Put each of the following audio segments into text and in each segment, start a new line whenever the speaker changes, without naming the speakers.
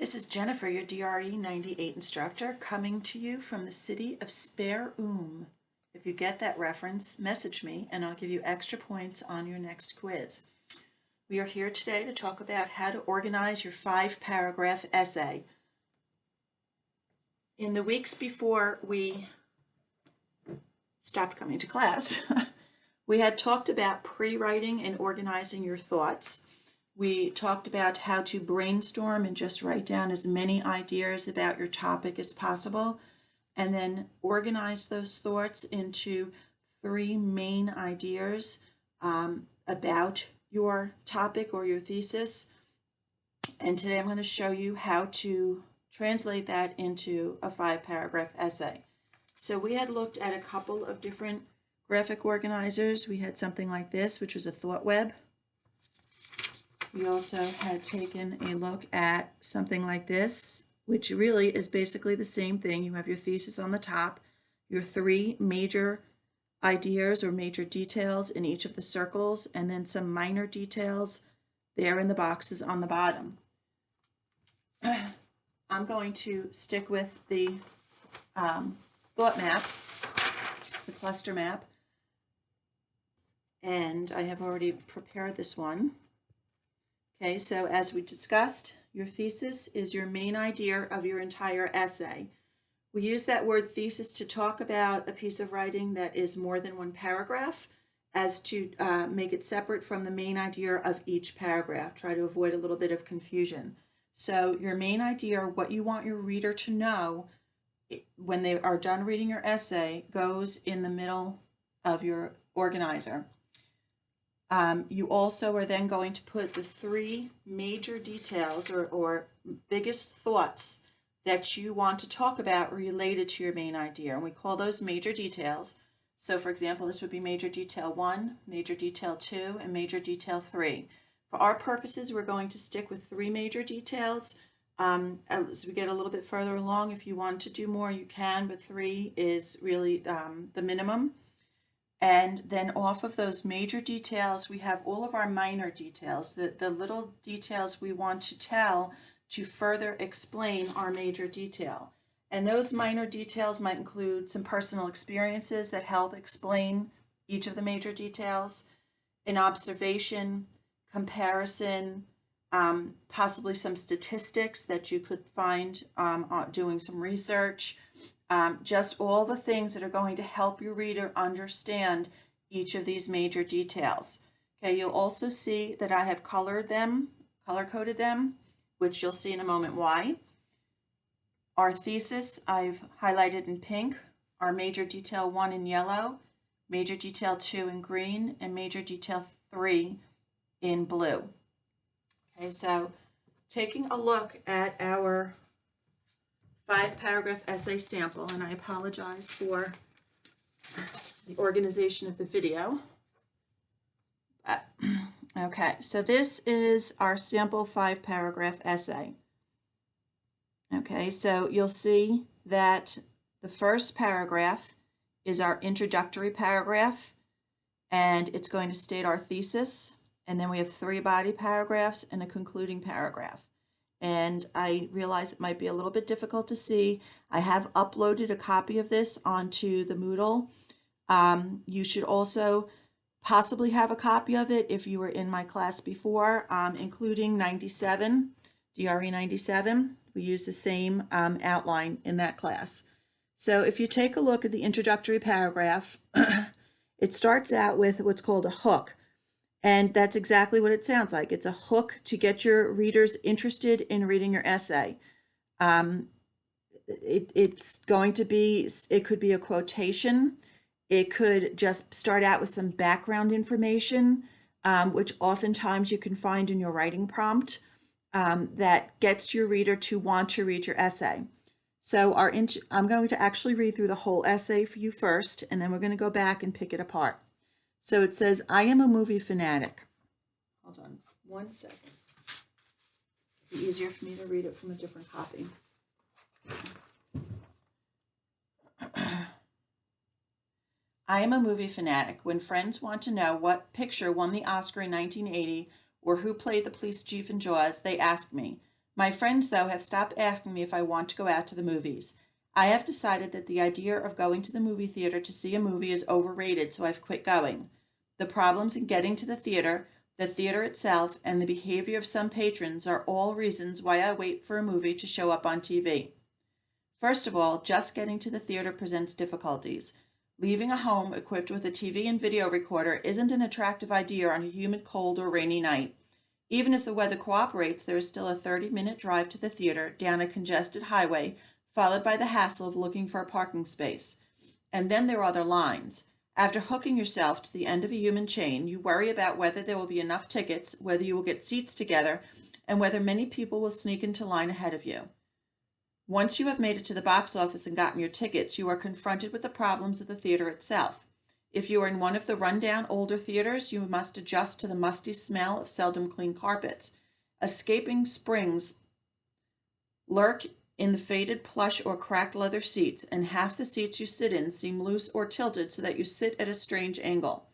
This is Jennifer, your DRE 98 instructor, coming to you from the city of Spare Oom. If you get that reference, message me and I'll give you extra points on your next quiz. We are here today to talk about how to organize your 5-paragraph essay. In the weeks before we stopped coming to class, we had talked about pre-writing and organizing your thoughts. We talked about how to brainstorm and just write down as many ideas about your topic as possible, and then organize those thoughts into 3 main ideas about your topic or your thesis. And today I'm going to show you how to translate that into a 5-paragraph essay. So we had looked at a couple of different graphic organizers. We had something like this, which was a thought web. We also had taken a look at something like this, which really is basically the same thing. You have your thesis on the top, your 3 major ideas or major details in each of the circles, and then some minor details there in the boxes on the bottom. I'm going to stick with the thought map, the cluster map, and I have already prepared this one. Okay, so as we discussed, your thesis is your main idea of your entire essay. We use that word thesis to talk about a piece of writing that is more than 1 paragraph, as to make it separate from the main idea of each paragraph. Try to avoid a little bit of confusion. So your main idea, what you want your reader to know when they are done reading your essay, goes in the middle of your organizer. You also are then going to put the 3 major details or biggest thoughts that you want to talk about related to your main idea. And we call those major details. So for example, this would be major detail 1, major detail 2, and major detail 3. For our purposes, we're going to stick with 3 major details. As we get a little bit further along, if you want to do more, you can, but 3 is really the minimum. And then off of those major details, we have all of our minor details, the little details we want to tell to further explain our major detail. And those minor details might include some personal experiences that help explain each of the major details, an observation, comparison, possibly some statistics that you could find doing some research. Just all the things that are going to help your reader understand each of these major details. Okay, you'll also see that I have color-coded them, which you'll see in a moment why. Our thesis I've highlighted in pink, our major detail 1 in yellow, major detail 2 in green, and major detail 3 in blue. Okay, so taking a look at our 5-paragraph essay sample, and I apologize for the organization of the video. Okay, so this is our sample 5-paragraph essay. Okay, so you'll see that the first paragraph is our introductory paragraph, and it's going to state our thesis, and then we have 3 body paragraphs and a concluding paragraph. And I realize it might be a little bit difficult to see. I have uploaded a copy of this onto the Moodle. You should also possibly have a copy of it if you were in my class before, including 97, DRE 97. We use the same outline in that class. So if you take a look at the introductory paragraph, it starts out with what's called a hook. And that's exactly what it sounds like. It's a hook to get your readers interested in reading your essay. It's going to be, it could be a quotation. It could just start out with some background information, which oftentimes you can find in your writing prompt, that gets your reader to want to read your essay. So I'm going to actually read through the whole essay for you first, and then we're going to go back and pick it apart. So it says, I am a movie fanatic. Hold on 1 second. It'd be easier for me to read it from a different copy. I am a movie fanatic. When friends want to know what picture won the Oscar in 1980 or who played the police chief in Jaws, they ask me. My friends, though, have stopped asking me if I want to go out to the movies. I have decided that the idea of going to the movie theater to see a movie is overrated, so I've quit going. The problems in getting to the theater itself, and the behavior of some patrons are all reasons why I wait for a movie to show up on TV. First of all, just getting to the theater presents difficulties. Leaving a home equipped with a TV and video recorder isn't an attractive idea on a humid, cold, or rainy night. Even if the weather cooperates, there is still a 30-minute drive to the theater down a congested highway, followed by the hassle of looking for a parking space. And then there are the lines. After hooking yourself to the end of a human chain, you worry about whether there will be enough tickets, whether you will get seats together, and whether many people will sneak into line ahead of you. Once you have made it to the box office and gotten your tickets, you are confronted with the problems of the theater itself. If you are in one of the run-down older theaters, you must adjust to the musty smell of seldom clean carpets. Escaping springs lurk in the faded plush or cracked leather seats, and half the seats you sit in seem loose or tilted so that you sit at a strange angle.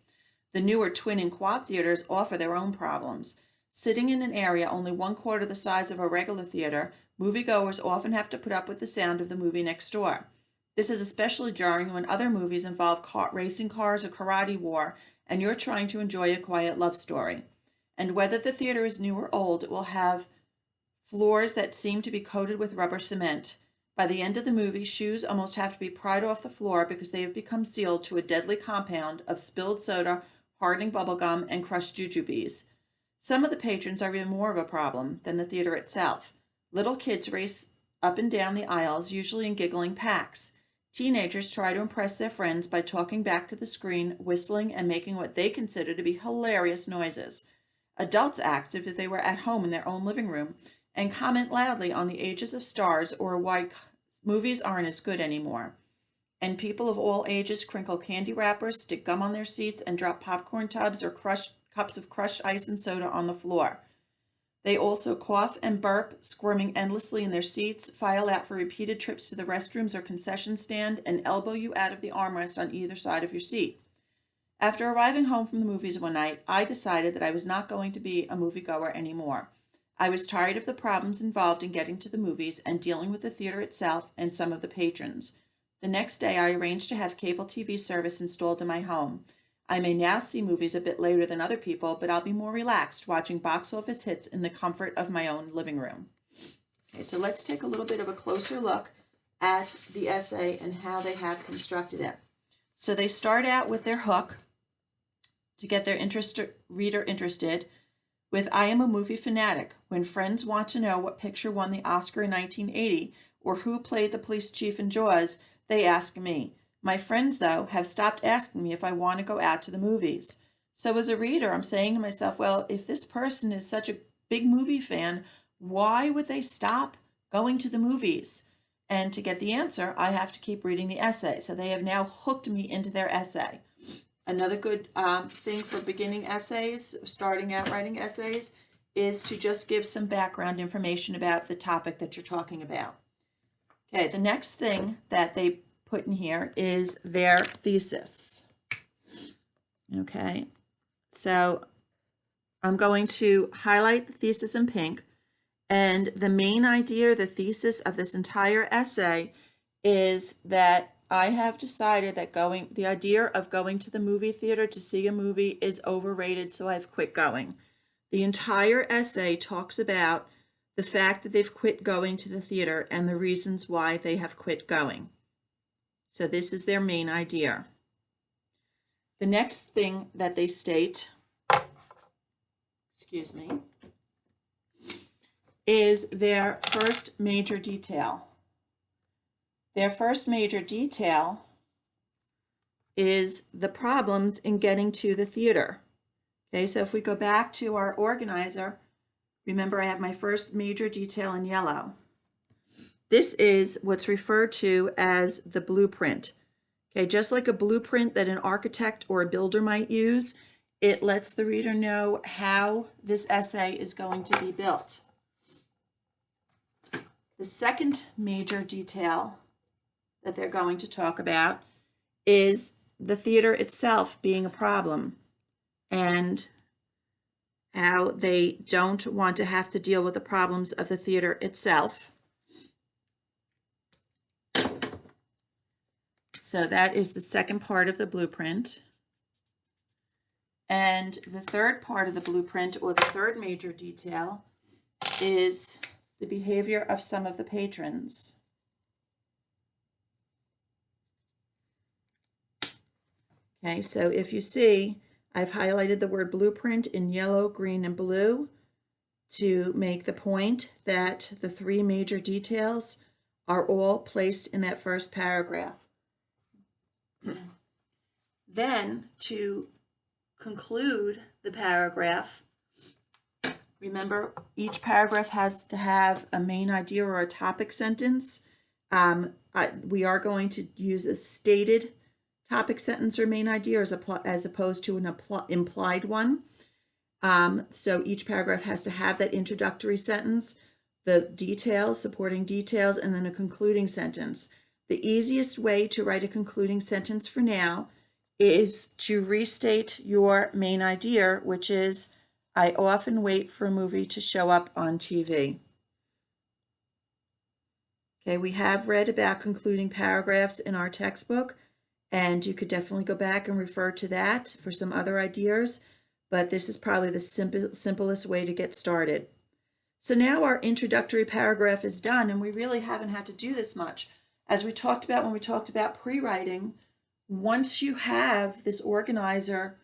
The newer twin and quad theaters offer their own problems. Sitting in an area only 1/4 the size of a regular theater, moviegoers often have to put up with the sound of the movie next door. This is especially jarring when other movies involve racing cars or karate war, and you're trying to enjoy a quiet love story. And whether the theater is new or old, it will have floors that seem to be coated with rubber cement. By the end of the movie, shoes almost have to be pried off the floor because they have become sealed to a deadly compound of spilled soda, hardening bubblegum, and crushed jujubes. Some of the patrons are even more of a problem than the theater itself. Little kids race up and down the aisles, usually in giggling packs. Teenagers try to impress their friends by talking back to the screen, whistling, and making what they consider to be hilarious noises. Adults act as if they were at home in their own living room and comment loudly on the ages of stars or why movies aren't as good anymore. And people of all ages crinkle candy wrappers, stick gum on their seats, and drop popcorn tubs or cups of crushed ice and soda on the floor. They also cough and burp, squirming endlessly in their seats, file out for repeated trips to the restrooms or concession stand, and elbow you out of the armrest on either side of your seat. After arriving home from the movies one night, I decided that I was not going to be a moviegoer anymore. I was tired of the problems involved in getting to the movies and dealing with the theater itself and some of the patrons. The next day, I arranged to have cable TV service installed in my home. I may now see movies a bit later than other people, but I'll be more relaxed watching box office hits in the comfort of my own living room. Okay, so let's take a little bit of a closer look at the essay and how they have constructed it. So they start out with their hook to get their reader interested with "I am a movie fanatic. When friends want to know what picture won the Oscar in 1980 or who played the police chief in Jaws, they ask me. My friends, though, have stopped asking me if I want to go out to the movies." So as a reader, I'm saying to myself, well, if this person is such a big movie fan, why would they stop going to the movies? And to get the answer, I have to keep reading the essay. So they have now hooked me into their essay. Another good thing for beginning essays, starting out writing essays, is to just give some background information about the topic that you're talking about. Okay, the next thing that they put in here is their thesis. Okay, so I'm going to highlight the thesis in pink, and the main idea, the thesis of this entire essay is that I have decided that the idea of going to the movie theater to see a movie is overrated, so I've quit going. The entire essay talks about the fact that they've quit going to the theater and the reasons why they have quit going. So this is their main idea. The next thing that they state, is their first major detail. Their first major detail is the problems in getting to the theater. Okay, so if we go back to our organizer, remember I have my first major detail in yellow. This is what's referred to as the blueprint. Okay, just like a blueprint that an architect or a builder might use, it lets the reader know how this essay is going to be built. The second major detail that they're going to talk about is the theater itself being a problem and how they don't want to have to deal with the problems of the theater itself. So that is the second part of the blueprint. And the third part of the blueprint, or the third major detail, is the behavior of some of the patrons. Okay, so if you see, I've highlighted the word blueprint in yellow, green, and blue to make the point that the three major details are all placed in that first paragraph. Then, to conclude the paragraph, remember, each paragraph has to have a main idea or a topic sentence. We are going to use a stated topic sentence or main idea as opposed to an implied one. So each paragraph has to have that introductory sentence, the details, supporting details, and then a concluding sentence. The easiest way to write a concluding sentence for now is to restate your main idea, which is, I often wait for a movie to show up on TV. Okay, we have read about concluding paragraphs in our textbook, and you could definitely go back and refer to that for some other ideas, but this is probably the simplest way to get started. So now our introductory paragraph is done, and we really haven't had to do this much. As we talked about when we talked about pre-writing, once you have this organizer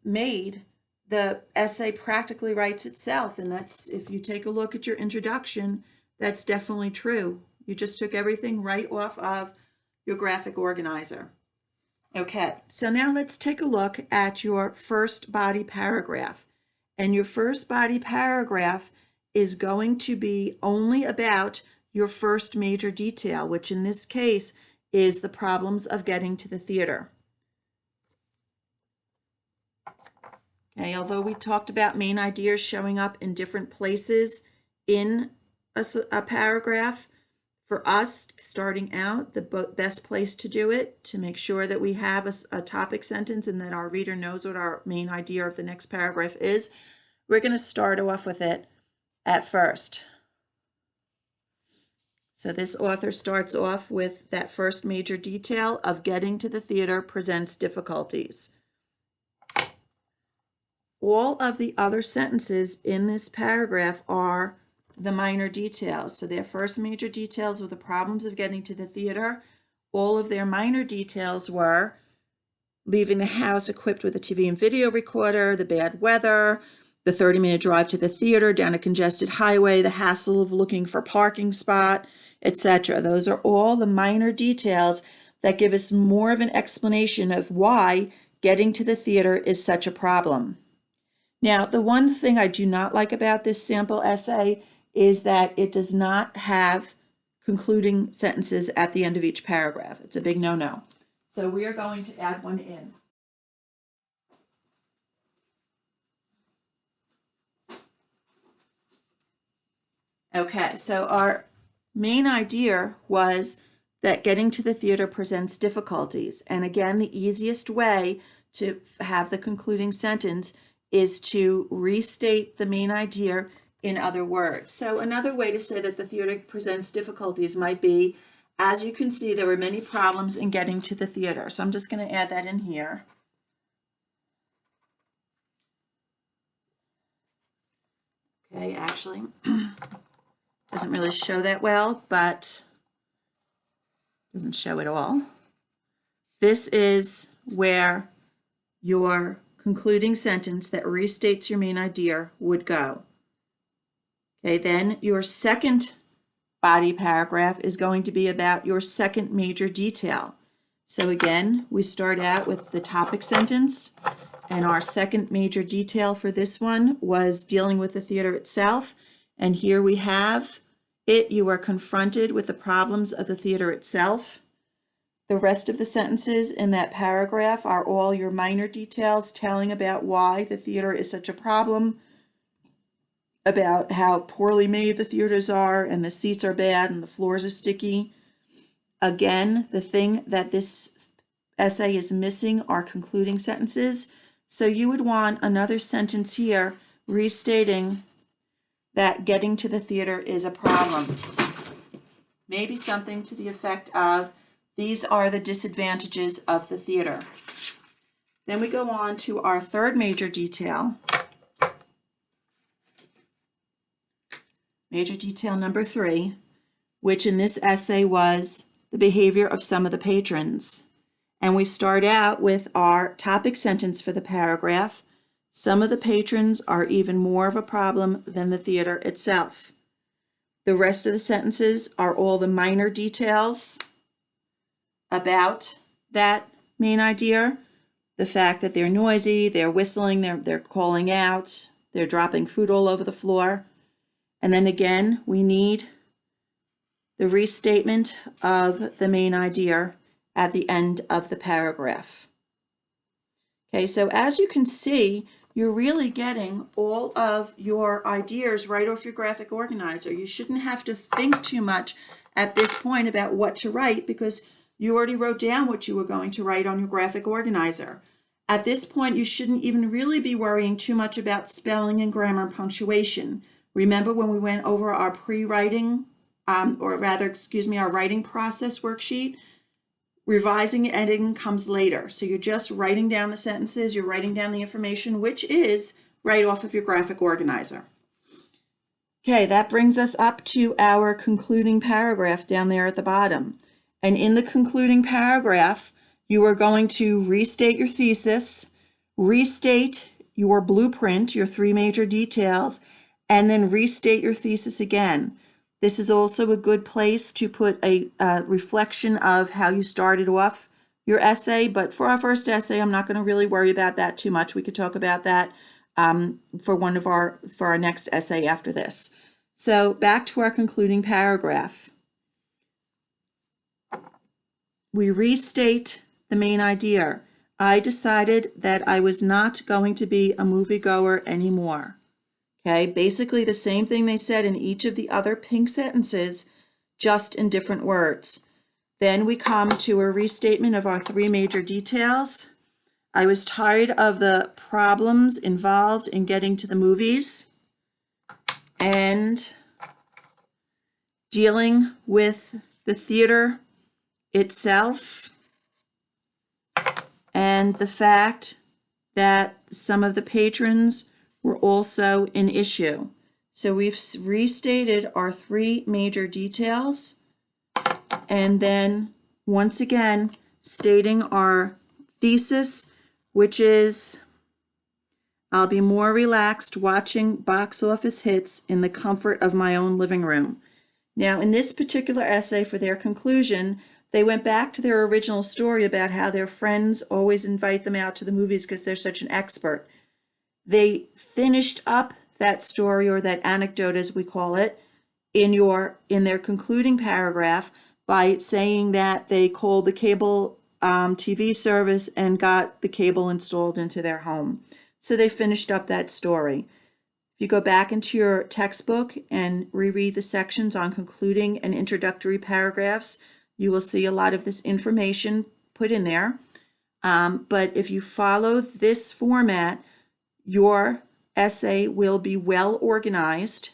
made, the essay practically writes itself. And that's, if you take a look at your introduction, that's definitely true. You just took everything right off of your graphic organizer. Okay, so now let's take a look at your first body paragraph. And your first body paragraph is going to be only about your first major detail, which in this case is the problems of getting to the theater. Okay, although we talked about main ideas showing up in different places in a paragraph, for us, starting out, the best place to do it, to make sure that we have a topic sentence and that our reader knows what our main idea of the next paragraph is, we're going to start off with it at first. So this author starts off with that first major detail of getting to the theater presents difficulties. All of the other sentences in this paragraph are the minor details. So their first major details were the problems of getting to the theater. All of their minor details were leaving the house equipped with a TV and video recorder, the bad weather, the 30-minute drive to the theater down a congested highway, the hassle of looking for a parking spot, etc. Those are all the minor details that give us more of an explanation of why getting to the theater is such a problem. Now, the one thing I do not like about this sample essay is that it does not have concluding sentences at the end of each paragraph. It's a big no-no. So we are going to add one in. Okay, so our main idea was that getting to the theater presents difficulties. And again, the easiest way to have the concluding sentence is to restate the main idea in other words. So another way to say that the theater presents difficulties might be, as you can see, there were many problems in getting to the theater. So I'm just going to add that in here. Okay, actually, doesn't really show that well, but doesn't show at all. This is where your concluding sentence that restates your main idea would go. Okay, then your second body paragraph is going to be about your second major detail. So again, we start out with the topic sentence, and our second major detail for this one was dealing with the theater itself. And here we have it. You are confronted with the problems of the theater itself. The rest of the sentences in that paragraph are all your minor details telling about why the theater is such a problem, about how poorly made the theaters are and the seats are bad and the floors are sticky. Again, the thing that this essay is missing are concluding sentences. So you would want another sentence here restating that getting to the theater is a problem. Maybe something to the effect of, these are the disadvantages of the theater. Then we go on to our third major detail. Major detail number 3, which in this essay was the behavior of some of the patrons. And we start out with our topic sentence for the paragraph. Some of the patrons are even more of a problem than the theater itself. The rest of the sentences are all the minor details about that main idea. The fact that they're noisy, they're whistling, they're calling out, they're dropping food all over the floor. And then again, we need the restatement of the main idea at the end of the paragraph. Okay, so as you can see, you're really getting all of your ideas right off your graphic organizer. You shouldn't have to think too much at this point about what to write because you already wrote down what you were going to write on your graphic organizer. At this point, you shouldn't even really be worrying too much about spelling and grammar and punctuation. Remember when we went over our pre-writing, our writing process worksheet? Revising and editing comes later. So you're just writing down the sentences, you're writing down the information, which is right off of your graphic organizer. Okay, that brings us up to our concluding paragraph down there at the bottom. And in the concluding paragraph, you are going to restate your thesis, restate your blueprint, your 3 major details, and then restate your thesis again. This is also a good place to put a reflection of how you started off your essay, but for our first essay, I'm not going to really worry about that too much. We could talk about that for our next essay after this. So back to our concluding paragraph. We restate the main idea. I decided that I was not going to be a moviegoer anymore. Okay, basically the same thing they said in each of the other pink sentences, just in different words. Then we come to a restatement of our 3 major details. I was tired of the problems involved in getting to the movies and dealing with the theater itself and the fact that some of the patrons were also an issue. So we've restated our 3 major details and then once again stating our thesis, which is, I'll be more relaxed watching box office hits in the comfort of my own living room. Now in this particular essay for their conclusion, they went back to their original story about how their friends always invite them out to the movies because they're such an expert. They finished up that story, or that anecdote as we call it, in their concluding paragraph by saying that they called the cable TV service and got the cable installed into their home. So they finished up that story. If you go back into your textbook and reread the sections on concluding and introductory paragraphs, you will see a lot of this information put in there. But if you follow this format, your essay will be well organized,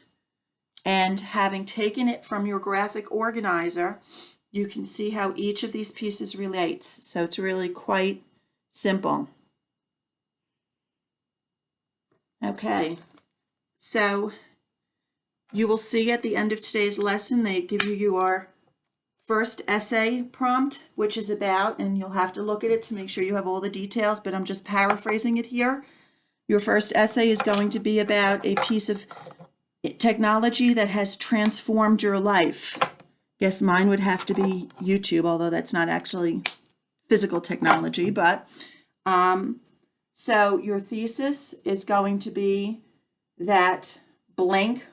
and having taken it from your graphic organizer, you can see how each of these pieces relates. So it's really quite simple. Okay, so you will see at the end of today's lesson, they give you your first essay prompt, which is about, and you'll have to look at it to make sure you have all the details, but I'm just paraphrasing it here. Your first essay is going to be about a piece of technology that has transformed your life. Guess mine would have to be YouTube, although that's not actually physical technology, but so your thesis is going to be that blank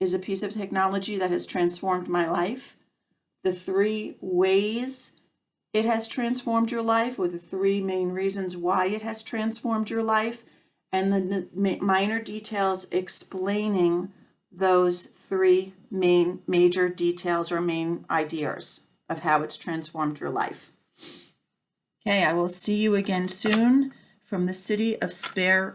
is a piece of technology that has transformed my life. The 3 ways it has transformed your life, or the 3 main reasons why it has transformed your life, and then the minor details explaining those 3 major details or main ideas of how it's transformed your life. Okay, I will see you again soon from the city of Spare